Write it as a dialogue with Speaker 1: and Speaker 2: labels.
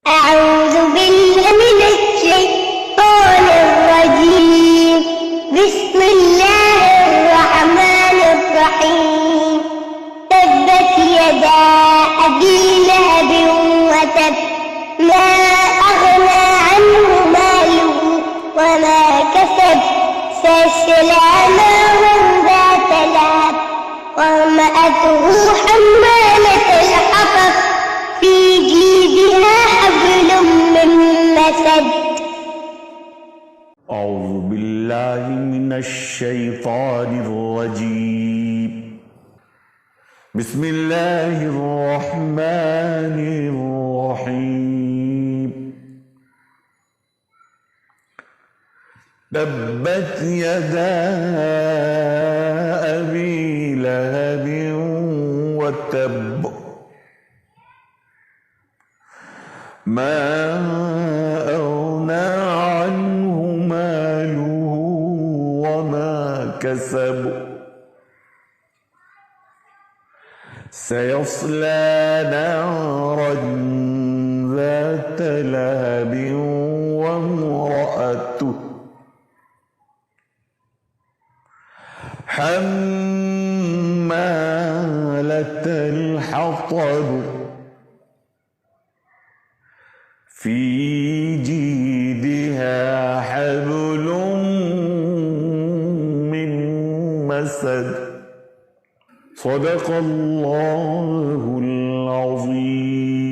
Speaker 1: أعوذ بالله من الشيطان الرجيم. بسم الله الرحمن الرحيم. تبت يدا أبي لهب وتب، ما أغنى عنه ماله وما كسب، سيصلى نارا ذات لهب وامرأته حمالة الحطب، في جيدها حبل من مسد.
Speaker 2: أعوذ بالله من الشيطان الرجيم. بسم الله الرحمن الرحيم. تبت يدا أبي لهب وتب، ما أغنى عنه ماله وما كسب، سيصلى نارا ذات لهب وامرأته حمالة الحطب، في جيدها حبل من مسد. صدق الله العظيم.